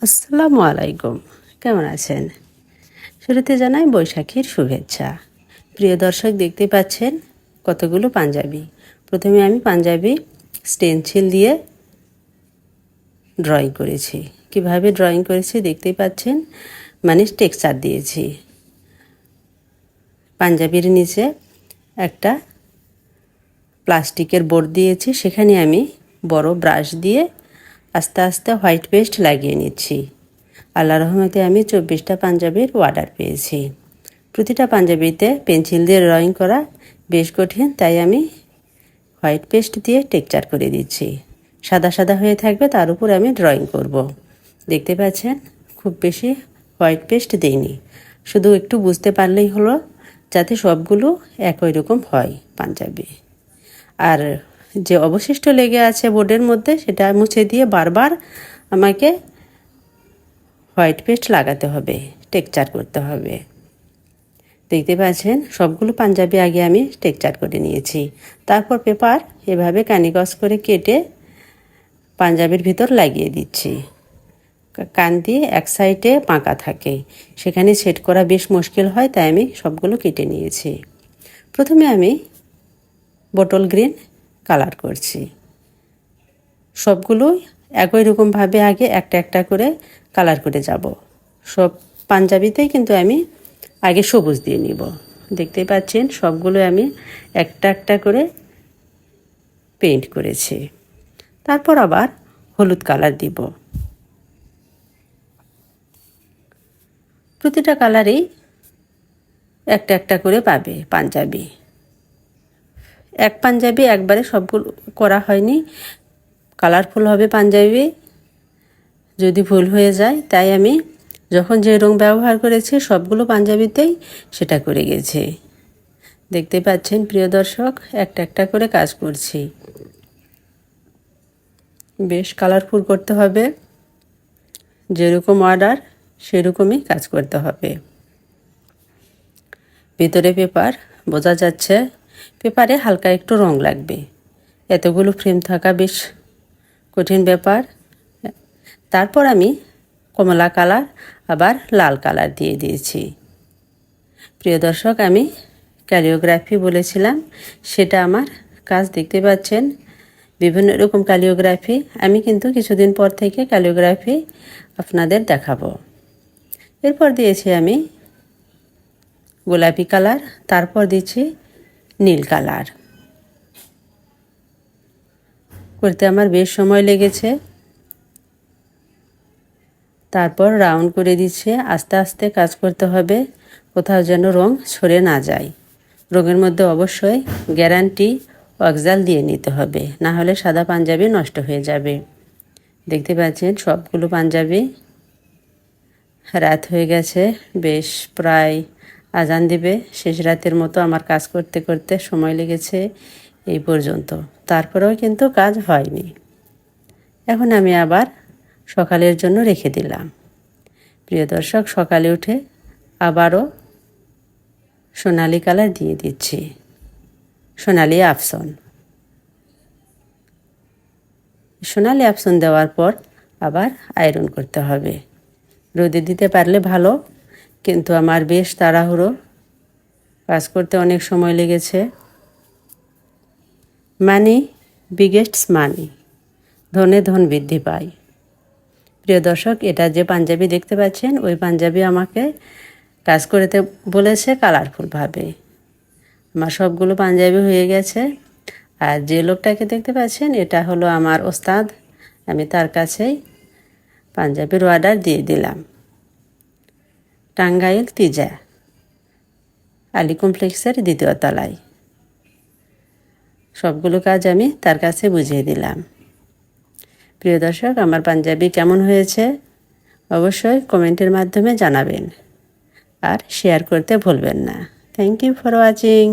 আসসালামু আলাইকুম। কেমন আছেন? শুরুতে জানাই বৈশাখীর শুভেচ্ছা। প্রিয় দর্শক, দেখতে পাচ্ছেন কতগুলো পাঞ্জাবি। প্রথমে আমি পাঞ্জাবি স্টেনসিল দিয়ে ড্রয়িং করেছি। কিভাবে ড্রয়িং করেছি দেখতেই পাচ্ছেন, মানে টেক্সচার দিয়েছি। পাঞ্জাবির নিচে একটা প্লাস্টিকের বোর্ড দিয়েছি, সেখানে আমি বড় ব্রাশ দিয়ে আস্তে আস্তে হোয়াইট পেস্ট লাগিয়ে নিচ্ছি। আল্লাহর রহমতে আমি 24টা পাঞ্জাবির অর্ডার পেয়েছি। প্রতিটা পাঞ্জাবিতে পেন্সিল দিয়ে ড্রয়িং করা বেশ কঠিন, তাই আমি হোয়াইট পেস্ট দিয়ে টেক্সচার করে দিচ্ছি। সাদা সাদা হয়ে থাকবে, তার উপর আমি ড্রয়িং করব। দেখতে পাচ্ছেন খুব বেশি হোয়াইট পেস্ট দেইনি, শুধু একটু বুঝতে পারলেই হলো, যাতে সবগুলো একই রকম হয় পাঞ্জাবি। আর যে অবশিষ্ট লেগে আছে বোর্ডের মধ্যে, সেটা মুছে দিয়ে বারবার আমাকে হোয়াইট পেস্ট লাগাতে হবে, টেক্সচার করতে হবে। দেখতে পাচ্ছেন সবগুলো পাঞ্জাবি আগে আমি টেক্সচার করে নিয়েছি। তারপর পেপার এভাবে কানিগজ করে কেটে পাঞ্জাবির ভিতর লাগিয়ে দিচ্ছি। কান দিয়ে এক সাইডে বাঁকা থাকে, সেখানে সেট করা বেশ মুশকিল হয়, তাই আমি সবগুলো কেটে নিয়েছি। প্রথমে আমি বটল গ্রিন কালার করছি। সবগুলো একই রকমভাবে আগে একটা একটা করে কালার করে যাব। সব পাঞ্জাবিতেই কিন্তু আমি আগে সবুজ দিয়ে নিব। দেখতেই পাচ্ছেন সবগুলো আমি একটা একটা করে পেইন্ট করেছি। তারপর আবার হলুদ কালার দিব। প্রতিটা কালারেই একটা একটা করে পাবে পাঞ্জাবি। এক পাঞ্জাবি একবারে সবগুলো করা হয়নি, কালারফুল হবে পাঞ্জাবি যদি ভুল হয়ে যায়, তাই আমি যখন যে রং ব্যবহার করেছি সবগুলো পাঞ্জাবিতেই সেটা করে গেছি। দেখতে পাচ্ছেন প্রিয় দর্শক, একটা একটা করে কাজ করছি। বেশ কালারফুল করতে হবে, যেরকম অর্ডার সেরকমই কাজ করতে হবে। ভিতরে পেপার বোঝা যাচ্ছে, পেপারে হালকা একটু রং লাগবে। এতগুলো ফ্রেম থাকা বেশ কঠিন ব্যাপার। তারপর আমি কমলা কালার আবার লাল কালার দিয়ে দিয়েছি। প্রিয় দর্শক, আমি ক্যালিওগ্রাফি বলেছিলাম, সেটা আমার কাজ। দেখতে পাচ্ছেন বিভিন্ন রকম ক্যালিওগ্রাফি। আমি কিন্তু কিছুদিন পর থেকে ক্যালিওগ্রাফি আপনাদের দেখাবো। এরপর দিয়েছি আমি গোলাপি কালার, তারপর দিচ্ছি নীল কালার। করতে আমার বেশ সময় লেগেছে। তারপর রাউন্ড করে দিচ্ছে। আস্তে আস্তে কাজ করতে হবে, কোথাও যেন রং ছড়ে না যায়। রঙের মধ্যে অবশ্যই গ্যারান্টি ওয়াক্সাল দিয়ে নিতে হবে, না হলে সাদা পাঞ্জাবি নষ্ট হয়ে যাবে। দেখতে পাচ্ছেন সবগুলো পাঞ্জাবি। রাত হয়ে গেছে, বেশ প্রায় আজান দিবে। শেষ রাতের মতো আমার কাজ করতে করতে সময় লেগেছে এই পর্যন্ত। তারপরেও কিন্তু কাজ হয়নি। এখন আমি আবার সকালের জন্য রেখে দিলাম। প্রিয় দর্শক, সকালে উঠে আবারও সোনালি কালার দিয়ে দিচ্ছি, সোনালি আফসন। সোনালি আফসন দেওয়ার পর আবার আয়রন করতে হবে। রোদে দিতে পারলে ভালো, কিন্তু আমার বেশ তাড়াহুড়ো, কাজ করতে অনেক সময় লেগেছে। মানি বিগেস্টস মানি, ধনে ধন বৃদ্ধি পায়। প্রিয় দর্শক, এটা যে পাঞ্জাবি দেখতে পাচ্ছেন, ওই পাঞ্জাবি আমাকে কাজ করতে বলেছে কালারফুলভাবে। আমার সবগুলো পাঞ্জাবি হয়ে গেছে। আর যে লোকটাকে দেখতে পাচ্ছেন, এটা হলো আমার ওস্তাদ। আমি তার কাছেই পাঞ্জাবির অর্ডার দিয়ে দিলাম। টাঙ্গাইল তিজা আলী কমপ্লেক্সের 2য় তলায়। সবগুলো কাজ আমি তার কাছে বুঝিয়ে দিলাম। প্রিয় দর্শক, আমার পাঞ্জাবি কেমন হয়েছে অবশ্যই কমেন্টের মাধ্যমে জানাবেন, আর শেয়ার করতে ভুলবেন না। Thank you for watching.